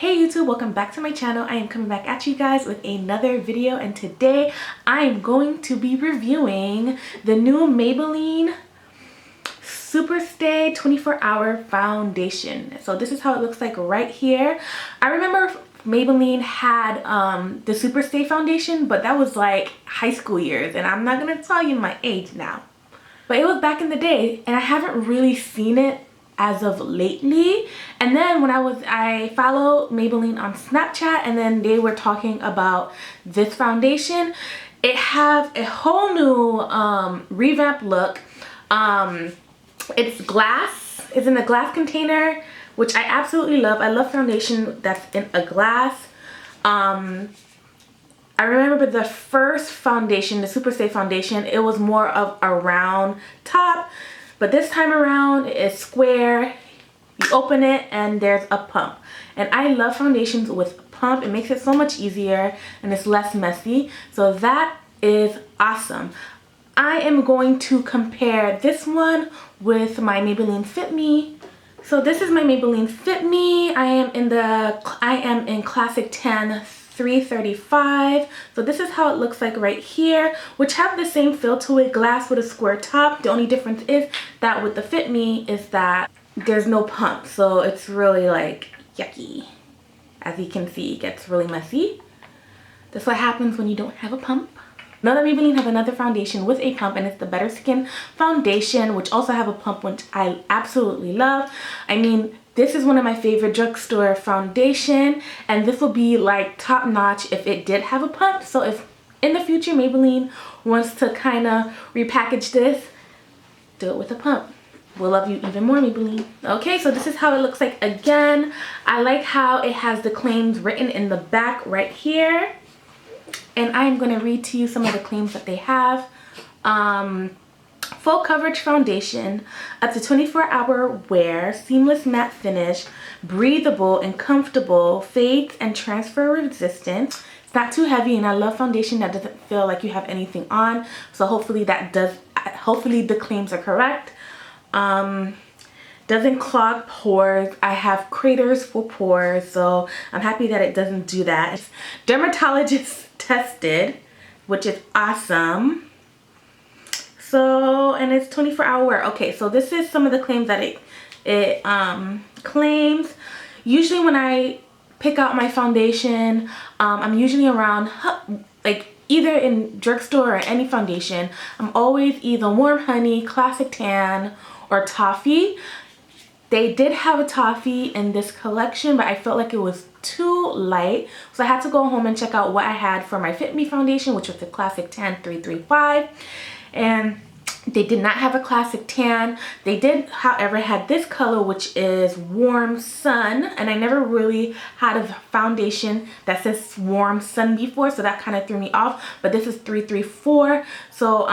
Hey YouTube, welcome back to my channel. I am coming back at you guys with another video, and today I am going to be reviewing the new Maybelline SuperStay 24-hour foundation. So this is how it looks like right here. I remember Maybelline had the SuperStay foundation, but that was like high school years, and I'm not gonna tell you my age now. But it was back in the day, and I haven't really seen it as of lately. And then when I followed Maybelline on Snapchat, and then they were talking about this foundation. It has a whole new revamped look. It's glass. It's in a glass container, which I absolutely love. I love foundation that's in a glass. I remember the first foundation, the SuperStay foundation, it was more of a round top, but this time around it's square. You open it and there's a pump, and I love foundations with a pump. It makes it so much easier and it's less messy, so that is awesome. I am going to compare this one with my Maybelline Fit Me. So this is my Maybelline Fit Me. I am in Classic Tan 335. So this is how it looks like right here, which have the same feel to it, glass with a square top. The only difference is that with the Fit Me is that there's no pump, so it's really like yucky. As you can see, it gets really messy. That's what happens when you don't have a pump. Now that Maybelline have another foundation with a pump, and it's the Better Skin foundation, which also have a pump, which I absolutely love. I mean, this is one of my favorite drugstore foundation, and this will be like top notch if it did have a pump. So if in the future Maybelline wants to kind of repackage this, do it with a pump. We'll love you even more, Maybelline. Okay, so this is how it looks like again. I like how it has the claims written in the back right here. And I'm going to read to you some of the claims that they have. Full coverage foundation, up to 24-hour wear, seamless matte finish, breathable and comfortable, fades and transfer resistant. It's not too heavy, and I love foundation that doesn't feel like you have anything on. So hopefully the claims are correct. Doesn't clog pores. I have craters for pores, so I'm happy that it doesn't do that. It's dermatologist tested, which is awesome. So, and it's 24-hour wear. Okay, so this is some of the claims that it claims. Usually when I pick out my foundation, I'm usually around like either in drugstore or any foundation. I'm always either Warm Honey, Classic Tan, or Toffee. They did have a Toffee in this collection, but I felt like it was too light, so I had to go home and check out what I had for my Fit Me foundation, which was the Classic Tan 335, and they did not have a Classic Tan. They did, however, had this color, which is Warm Sun, and I never really had a foundation that says Warm Sun before, so that kind of threw me off, but this is 334. So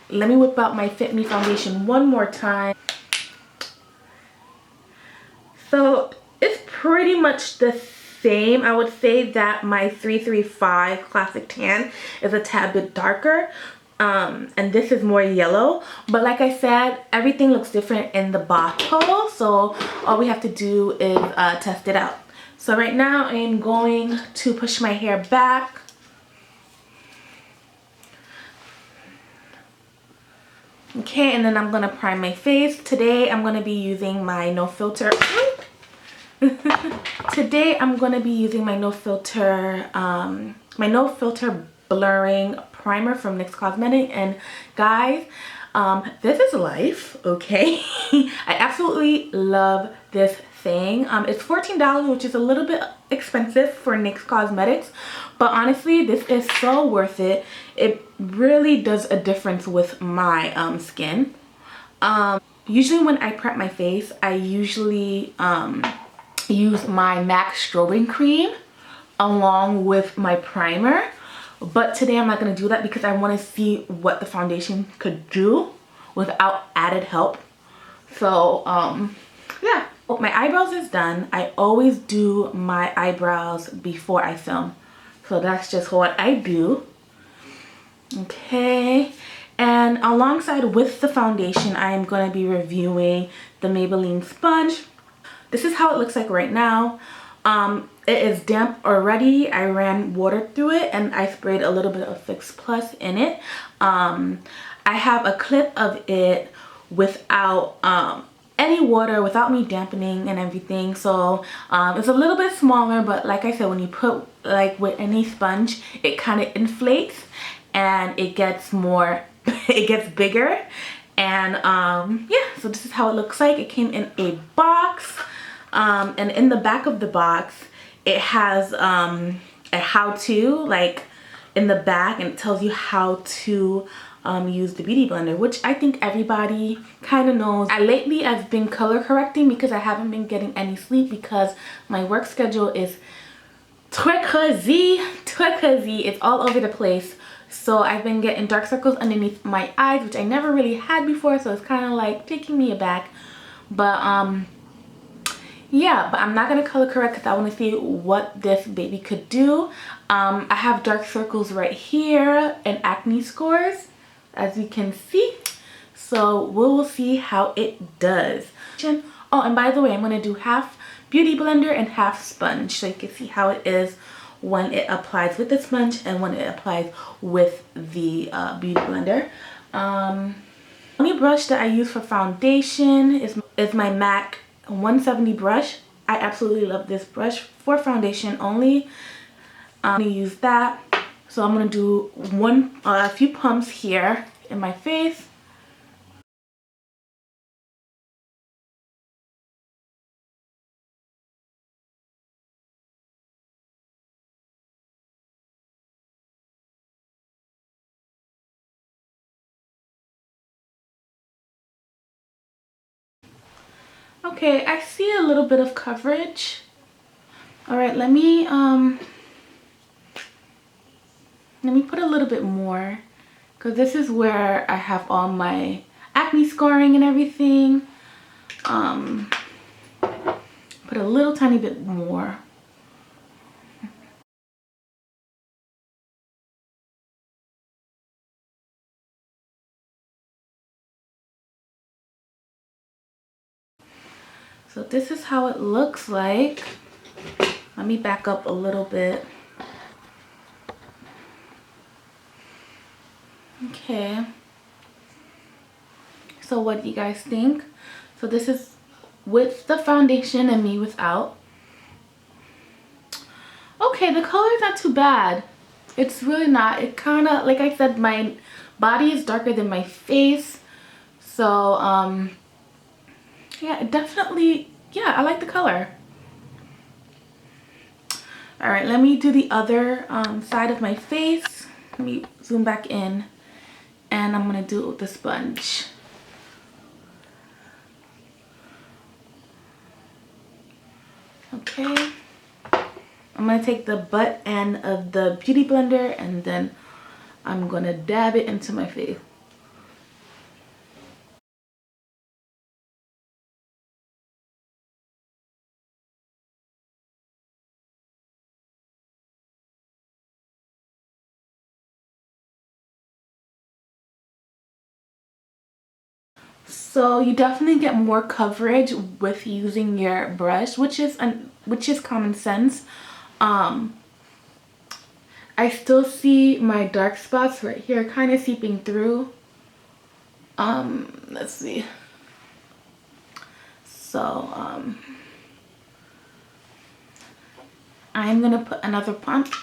let me whip out my Fit Me foundation one more time. So it's pretty much the same. I would say that my 335 Classic Tan is a tad bit darker, and this is more yellow. But like I said, everything looks different in the bottle, so all we have to do is test it out. So right now I'm going to push my hair back. Okay, and then I'm going to prime my face. Today I'm going to be using my no filter. Today I'm going to be using my no filter blurring primer from NYX Cosmetics, and guys, this is life. Okay. I absolutely love this thing. It's $14, which is a little bit expensive for NYX Cosmetics, but honestly this is so worth it. It really does a difference with my skin. Usually when I prep my face, I usually use my MAC strobing cream along with my primer, but today I'm not going to do that because I want to see what the foundation could do without added help. So yeah. Well, my eyebrows is done. I always do my eyebrows before I film, so that's just what I do. Okay, and alongside with the foundation, I am going to be reviewing the Maybelline sponge. This is how it looks like right now. It is damp already. I ran water through it and I sprayed a little bit of Fix Plus in it. I have a clip of it without any water, without me dampening and everything. So it's a little bit smaller, but like I said, when you put like with any sponge, it kind of inflates and it gets more, it gets bigger. And yeah, so this is how it looks like. It came in a box. And in the back of the box, it has a how-to, like in the back, and it tells you how to use the Beauty Blender, which I think everybody kind of knows. Lately I've been color correcting because I haven't been getting any sleep because my work schedule is crazy. It's all over the place. So I've been getting dark circles underneath my eyes, which I never really had before, so it's kind of like taking me aback. But yeah, but I'm not gonna color correct because I want to see what this baby could do. I have dark circles right here and acne scores, as you can see. So we'll see how it does. Oh, and by the way, I'm gonna do half Beauty Blender and half sponge, so you can see how it is when it applies with the sponge and when it applies with the Beauty Blender. Only brush that I use for foundation is my MAC 170 brush. I absolutely love this brush for foundation only. I'm gonna use that. So I'm gonna do a few pumps here in my face. Okay, I see a little bit of coverage. All right, let me put a little bit more, because this is where I have all my acne scarring and everything. Put a little tiny bit more. So this is how it looks like. Let me back up a little bit. Okay. So what do you guys think? So this is with the foundation and me without. Okay, the color is not too bad. It's really not. It kind of, like I said, my body is darker than my face. So, yeah, definitely, yeah, I like the color. All right, let me do the other side of my face. Let me zoom back in, and I'm gonna do it with the sponge. Okay. I'm gonna take the butt end of the Beauty Blender and then I'm gonna dab it into my face. So you definitely get more coverage with using your brush, which is common sense. I still see my dark spots right here kind of seeping through. Let's see. So I'm gonna put another pump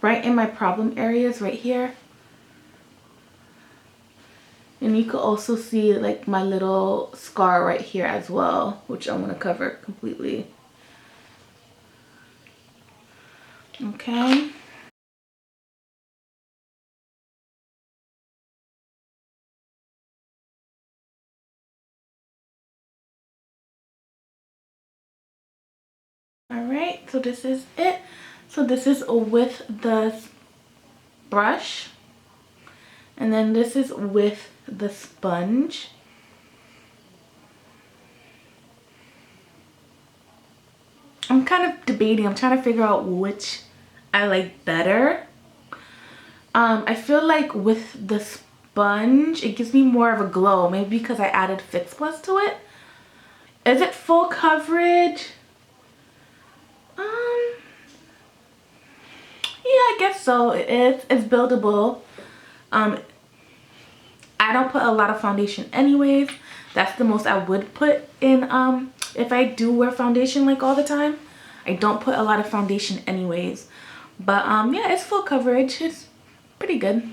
right in my problem areas right here. And you can also see like my little scar right here as well, which I'm gonna cover completely. Okay. All right, so this is it. So this is with the brush, and then this is with the sponge. I'm kind of debating. I'm trying to figure out which I like better. I feel like with the sponge, it gives me more of a glow. Maybe because I added Fix Plus to it. Is it full coverage? Yeah, I guess so. It's buildable. I don't put a lot of foundation anyways. That's the most I would put in if I do wear foundation like all the time. I don't put a lot of foundation anyways. But yeah, it's full coverage. It's pretty good.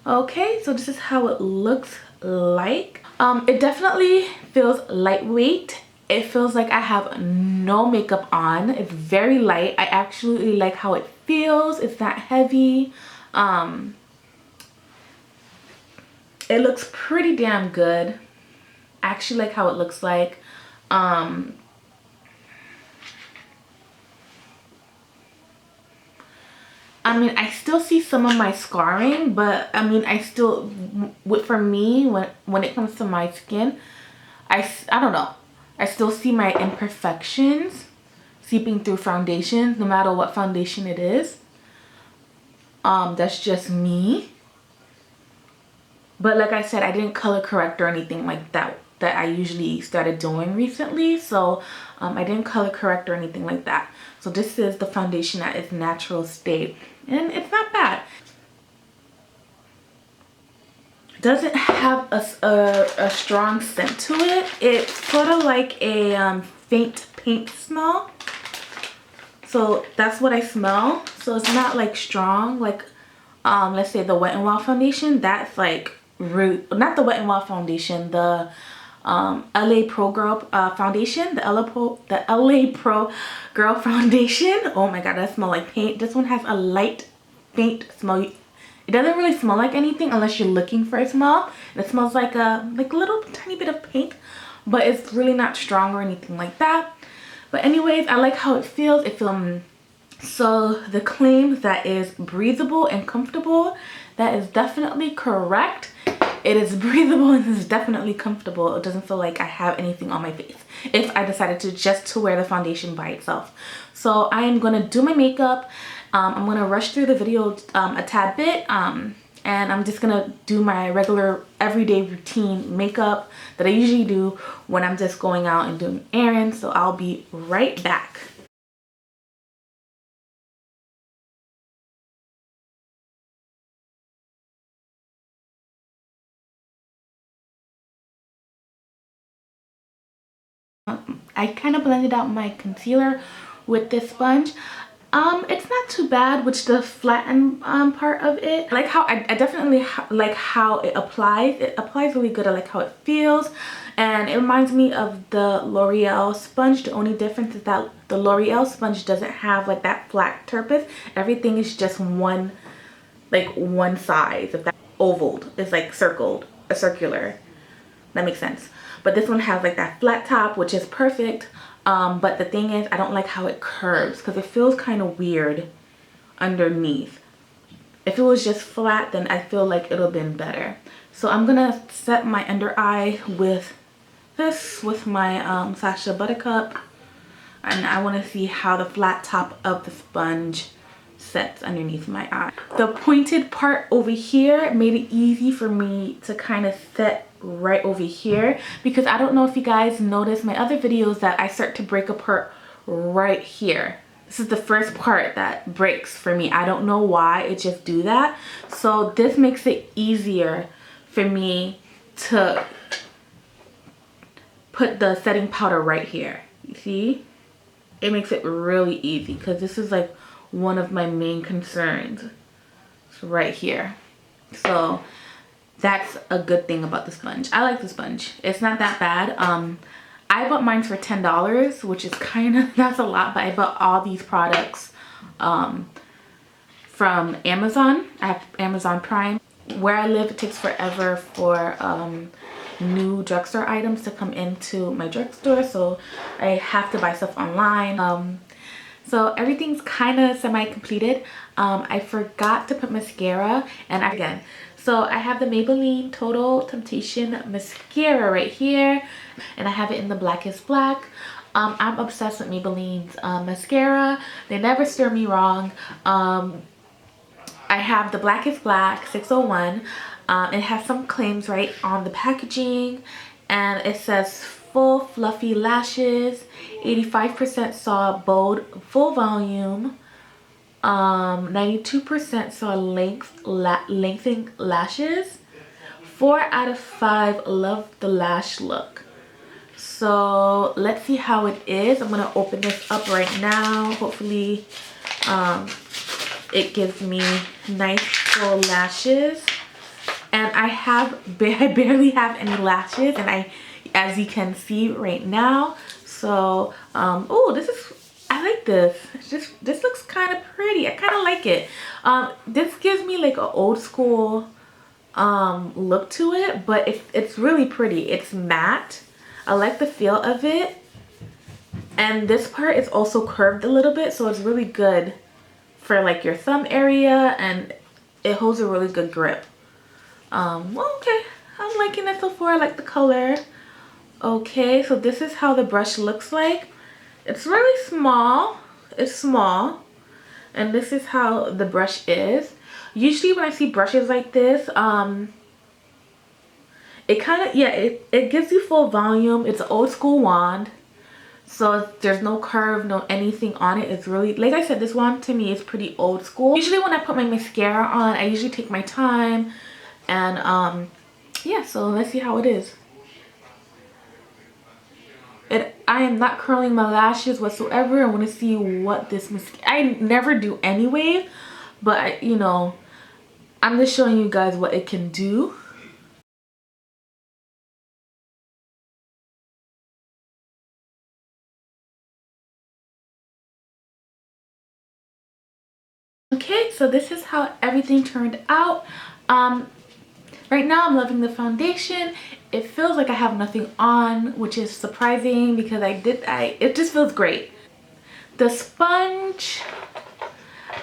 Okay, so this is how it looks like. It definitely feels lightweight. It feels like I have no makeup on. It's very light. I actually like how it feels. It's not heavy. It looks pretty damn good. I actually like how it looks like. I mean, I still see some of my scarring, but I mean, I still, for me, when it comes to my skin, I don't know. I still see my imperfections seeping through foundation, no matter what foundation it is. That's just me. But like I said, I didn't color correct or anything like that I usually started doing recently. So I didn't color correct or anything like that. So this is the foundation at its natural state. And it's not bad. It doesn't have a strong scent to it. It's sort of like a faint paint smell. So that's what I smell. So it's not like strong like let's say the Wet n Wild foundation. That's like really, not the Wet n Wild foundation, the LA Pro Girl foundation, the LA Pro Girl foundation. Oh my god, that smells like paint. This one has a light faint smell. It doesn't really smell like anything unless you're looking for a smell. It smells like a little tiny bit of paint, but it's really not strong or anything like that. But anyways, I like how it feels. It feels so the claim that is breathable and comfortable, that is definitely correct. It is breathable and it's definitely comfortable. It doesn't feel like I have anything on my face if I decided to wear the foundation by itself. So I am gonna do my makeup. I'm gonna rush through the video a tad bit, and I'm just gonna do my regular everyday routine makeup that I usually do when I'm just going out and doing errands. So I'll be right back. I kind of blended out my concealer with this sponge. It's not too bad with the flattened part of it. I like how I definitely like how it applies. It applies really good. I like how it feels, and it reminds me of the L'Oreal sponge. The only difference is that the L'Oreal sponge doesn't have like that flat surface. Everything is just one size. If that ovaled, it's like circled, a circular. That makes sense. But this one has like that flat top, which is perfect. But the thing is, I don't like how it curves because it feels kind of weird underneath. If it was just flat, then I feel like it would have been better. So I'm gonna set my under eye with this, with my Sacha Buttercup. And I want to see how the flat top of the sponge sets underneath my eye. The pointed part over here made it easy for me to kind of set right over here, because I don't know if you guys noticed my other videos that I start to break apart right here. This is the first part that breaks for me. I don't know why, it just do that. So this makes it easier for me to put the setting powder right here. You see? It makes it really easy because this is like one of my main concerns. It's right here. So that's a good thing about the sponge. I like the sponge. It's not that bad. I bought mine for $10, which is kind of, that's a lot, but I bought all these products from Amazon. I have Amazon Prime. Where I live, it takes forever for new drugstore items to come into my drugstore, so I have to buy stuff online. So everything's kind of semi-completed. I forgot to put mascara, and again, so I have the Maybelline Total Temptation mascara right here, and I have it in the blackest black. I'm obsessed with Maybelline's mascara. They never steer me wrong. I have the blackest black 601. It has some claims right on the packaging, and it says full fluffy lashes. 85% saw bold full volume. 92% saw lengthening lashes. 4 out of 5 love the lash look. So let's see how it is. I'm gonna open this up right now. Hopefully it gives me nice full lashes. And I barely have any lashes, and as you can see right now. So oh, I like this. This looks kind of pretty. I kind of like it. This gives me like an old school look to it, but it's really pretty. It's matte. I like the feel of it, and this part is also curved a little bit, so it's really good for like your thumb area, and it holds a really good grip. Well, okay, I'm liking it so far. I like the color. Okay, so this is how the brush looks like. It's really small. It's small, and this is how the brush is. Usually when I see brushes like this, it kind of, yeah, it gives you full volume. It's an old school wand, so there's no curve, no anything on it. It's really, like I said, this wand to me is pretty old school. Usually when I put my mascara on, I usually take my time, and yeah, so let's see how it is. I am not curling my lashes whatsoever. I want to see what this mascara, I never do anyway, but you know, I'm just showing you guys what it can do. Okay, so this is how everything turned out. Right now I'm loving the foundation. It feels like I have nothing on, which is surprising because it just feels great. The sponge,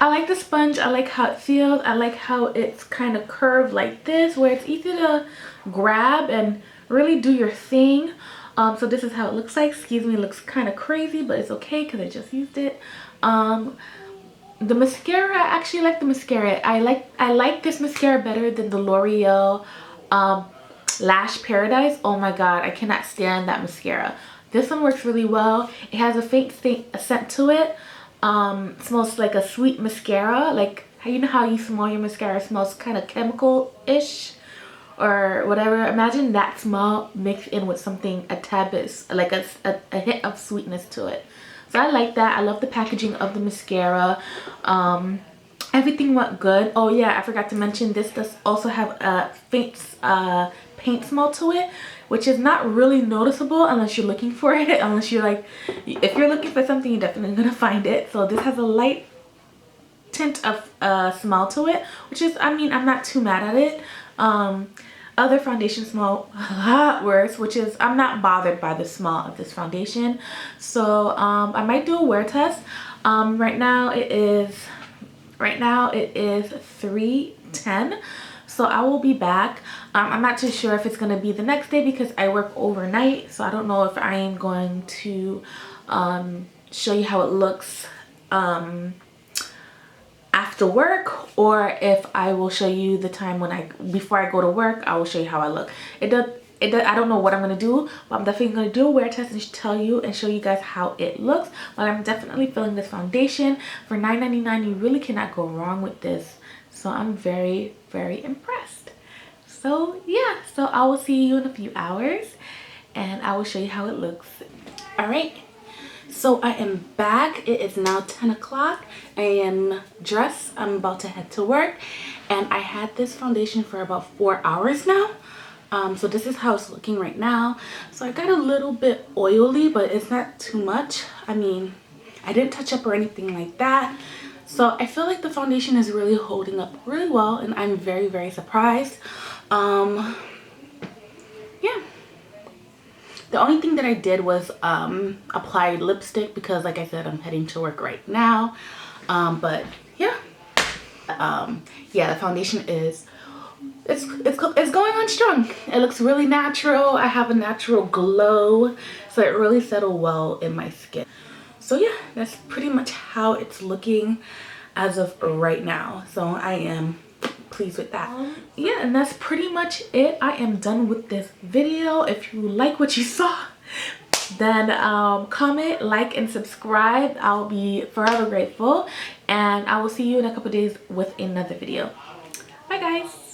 I like the sponge. I like how it feels. I like how it's kind of curved like this, where it's easy to grab and really do your thing. So this is how it looks like. Excuse me, it looks kind of crazy, but it's okay because I just used it. The mascara, I actually like the mascara. I like this mascara better than the L'Oreal Lash Paradise. Oh my god, I cannot stand that mascara. This one works really well. It has a faint scent to it. Smells like a sweet mascara, like you know how you smell your mascara smells kind of chemical-ish or whatever. Imagine that smell mixed in with something a tad bit, like a hint of sweetness to it. So I like that. I love the packaging of the mascara. Everything went good. Oh yeah, I forgot to mention this does also have a faint paint smell to it, which is not really noticeable unless you're looking for it. Unless you're like, if you're looking for something, you're definitely gonna find it. So this has a light tint of smell to it, which is, I mean, I'm not too mad at it. Other foundations smell a lot worse, which is, I'm not bothered by the smell of this foundation. So I might do a wear test. Right now it is 3:10, so I will be back. I'm not too sure if it's gonna be the next day because I work overnight, so I don't know if I am going to show you how it looks after work, or if I will show you the time when before I go to work. I will show you how I look. I don't know what I'm gonna do, but I'm definitely gonna do a wear test and tell you and show you guys how it looks. But I'm definitely feeling this foundation. For $9.99, you really cannot go wrong with this. So I'm very, very impressed. So yeah, so I will see you in a few hours and I will show you how it looks. All right. So I am back. It is now 10 o'clock. I am dressed. I'm about to head to work. And I had this foundation for about 4 hours now. So this is how it's looking right now. So I got a little bit oily, but it's not too much. I mean, I didn't touch up or anything like that. So I feel like the foundation is really holding up really well. And I'm very, very surprised. Yeah. The only thing that I did was apply lipstick because, like I said, I'm heading to work right now. But yeah, yeah, the foundation is it's going on strong. It looks really natural. I have a natural glow, so it really settled well in my skin. So yeah, that's pretty much how it's looking as of right now. So I am pleased with that. Yeah, and that's pretty much it. I am done with this video. If you like what you saw, then comment, like, and subscribe. I'll be forever grateful, and I will see you in a couple days with another video. Bye guys.